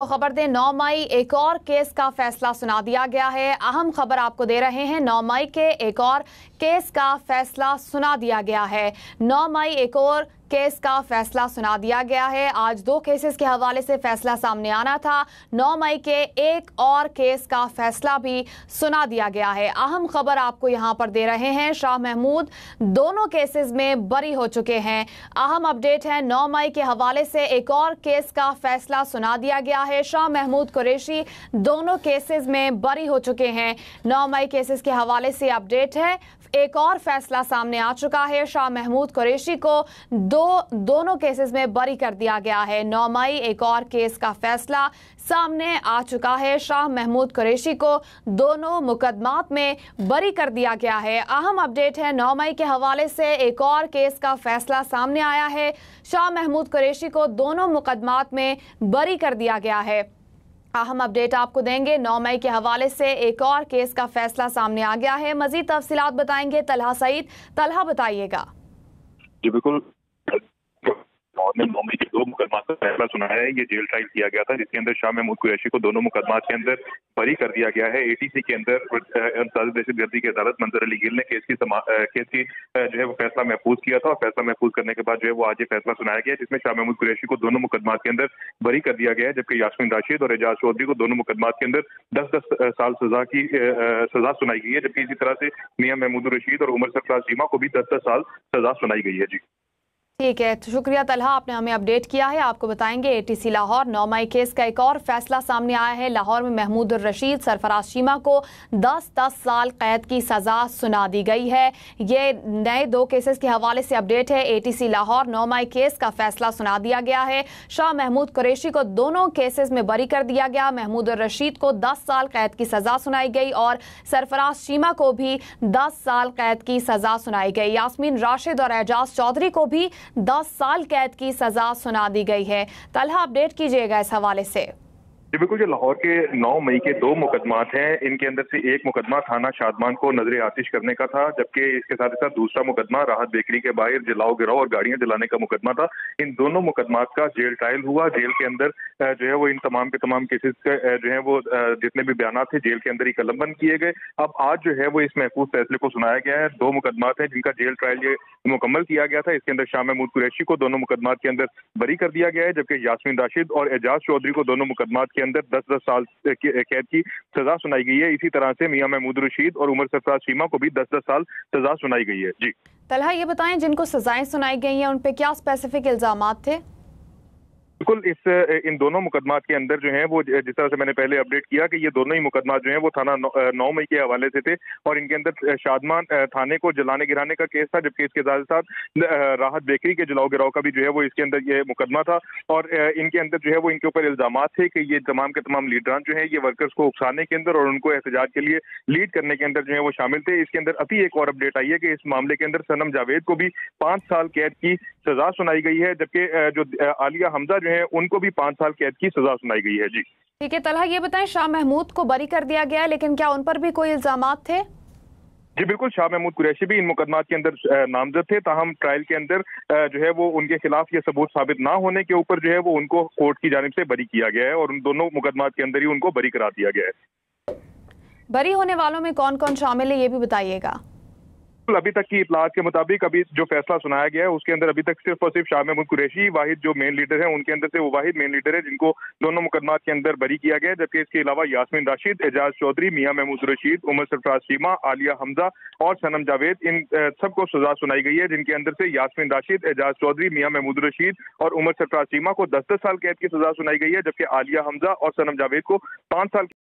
खबर दें 9 मई एक और केस का फैसला सुना दिया गया है। अहम खबर आपको दे रहे हैं। 9 मई के एक और केस का फैसला सुना दिया गया है। 9 मई एक और केस का फैसला सुना दिया गया है। आज 2 केसेस के हवाले से फैसला सामने आना था। 9 मई के एक और केस का फैसला भी सुना दिया गया है। अहम खबर आपको यहां पर दे रहे हैं। शाह महमूद दोनों केसेस में बरी हो चुके हैं। अहम अपडेट है 9 मई के हवाले से एक और केस का फैसला सुना दिया गया है। शाह महमूद कुरैशी दोनों केसेस में बरी हो चुके हैं। 9 मई केसेस के हवाले से अपडेट है। एक और फैसला सामने आ चुका है। शाह महमूद कुरैशी को दोनों केसेस में बरी कर दिया गया है। 9 मई एक और केस का फैसला सामने आ चुका है। शाह महमूद कुरैशी को दोनों मुकदमात में बरी कर दिया गया है। अहम अपडेट है 9 मई के हवाले से एक और केस का फैसला सामने आया है। शाह महमूद कुरैशी को दोनों मुकदमात में बरी कर दिया गया है। अहम अपडेट आपको देंगे। 9 मई के हवाले से एक और केस का फैसला सामने आ गया है। मजीद तफसीलात बताएंगे तलहा सईद। तलहा बताइएगा। जी बिल्कुल, ने 9 मई के 2 मुकदमा का फैसला सुनाया है। ये जेल ट्रायल किया गया था जिसके अंदर शाह महमूद कुरैशी को दोनों मुकदमात के अंदर बरी कर दिया गया है। एटीसी के अंदर दहशतगर्दी की अदालत मंजर अली गिल ने केस की जो है वो फैसला महफूज किया था और फैसला महफूज करने के बाद जो है वो आज ये फैसला सुनाया गया जिसमें शाह महमूद कुरैशी को दोनों मुकदमात के अंदर बरी कर दिया गया है, जबकि यास्मीन राशिद और एजाज चौधरी को दोनों मुकदमात के अंदर 10-10 साल सजा सुनाई गई है, जबकि इसी तरह से मियां महमूद रशीद और उमर सरफराज चीमा को भी 10-10 साल सजा सुनाई गई है। जी ठीक है, तो शुक्रिया तलहा, आपने हमें अपडेट किया है। आपको बताएंगे एटीसी लाहौर 9 मई केस का एक और फैसला सामने आया है। लाहौर में महमूद रशीद सरफराज चीमा को 10-10 साल कैद की सजा सुना दी गई है। ये नए 2 केसेस के हवाले से अपडेट है। एटीसी लाहौर 9 मई केस का फैसला सुना दिया गया है। शाह महमूद कुरैशी को दोनों केसेस में बरी कर दिया गया। महमूद रशीद को 10 साल कैद की सजा सुनाई गई और सरफराज चीमा को भी 10 साल कैद की सजा सुनाई गई। यास्मीन राशिद और एजाज चौधरी को भी 10 साल कैद की सजा सुना दी गई है। तलहा अपडेट कीजिएगा इस हवाले से। जी बिल्कुल, जो लाहौर के 9 मई के 2 मुकदमात हैं, इनके अंदर से एक मुकदमा थाना शादमान को नजर आतिश करने का था, जबकि इसके साथ ही साथ दूसरा मुकदमा राहत बेकरी के बाहर जलाओ गिराओ और गाड़ियां जलाने का मुकदमा था। इन दोनों मुकदमात का जेल ट्रायल हुआ। जेल के अंदर जो है वो इन तमाम के तमाम केसेस जो है वो जितने भी बयान थे जेल के अंदर ही कलमबंद किए गए। अब आज जो है वो इस महफूज फैसले को सुनाया गया है। 2 मुकदमात हैं जिनका जेल ट्रायल ये मुकम्मल किया गया था। इसके अंदर शाह महमूद कुरैशी को दोनों मुकदमात के अंदर बरी कर दिया गया है, जबकि यास्मीन राशिद और एजाज चौधरी को दोनों मुकदमात के अंदर 10-10 साल कैद की सजा सुनाई गई है। इसी तरह से मियां महमूद रशीद और उमर सरफराज चीमा को भी 10-10 साल सजा सुनाई गई है। जी तलहा, ये बताएं जिनको सजाएं सुनाई गई हैं उन पे क्या स्पेसिफिक इल्जामात थे? बिल्कुल, इन दोनों मुकदमात के अंदर जो है वो जिस तरह से मैंने पहले अपडेट किया कि ये दोनों ही मुकदमात जो है वो थाना 9 मई के हवाले से थे और इनके अंदर शादमान थाने को जलाने गिराने का केस था, जबकि इसके साथ साथ राहत बेकरी के जलाओ गिराओ का भी जो है वो इसके अंदर ये मुकदमा था। और इनके अंदर जो है वो इनके ऊपर इल्जामात थे कि ये तमाम के तमाम लीडरान जो है ये वर्कर्स को उकसाने के अंदर और उनको एहतजाज के लिए लीड करने के अंदर जो है वो शामिल थे। इसके अंदर अभी एक और अपडेट आई है कि इस मामले के अंदर सनम जावेद को भी 5 साल कैद की सजा सुनाई गई है, जबकि जो आलिया हमजा जो है उनको भी 5 साल कैद की सजा सुनाई गई है। जी ठीक है तलहा, ये बताएं शाह महमूद को बरी कर दिया गया है, लेकिन क्या उन पर भी कोई इल्जामात थे? जी बिल्कुल, शाह महमूद कुरैशी भी इन मुकदमात के अंदर नामजद थे, ताहम ट्रायल के अंदर जो है वो उनके खिलाफ ये सबूत साबित ना होने के ऊपर जो है वो उनको कोर्ट की जानिब से बरी किया गया है और उन दोनों मुकदमात के अंदर ही उनको बरी करा दिया गया है। बरी होने वालों में कौन कौन शामिल है ये भी बताइएगा। अभी तक की इतलात के मुताबिक अभी जो फैसला सुनाया गया है उसके अंदर अभी तक सिर्फ और सिर्फ शाह महमूद कुरैशी वाहिद जो मेन लीडर है उनके अंदर से वो वाहिद मेन लीडर है जिनको दोनों मुकदमात के अंदर बरी किया गया है, जबकि इसके अलावा यास्मीन राशिद, एजाज चौधरी, मियां महमूद रशीद, उमर सरफराज चीमा, आलिया हमजा और सनम जावेद इन सबको सजा सुनाई गई है, जिनके अंदर से यास्मीन राशिद, एजाज चौधरी, मियां महमूद रशीद और उमर सरफराज चीमा को 10-10 साल कैद की सजा सुनाई गई है, जबकि आलिया हमजा और सनम जावेद को 5 साल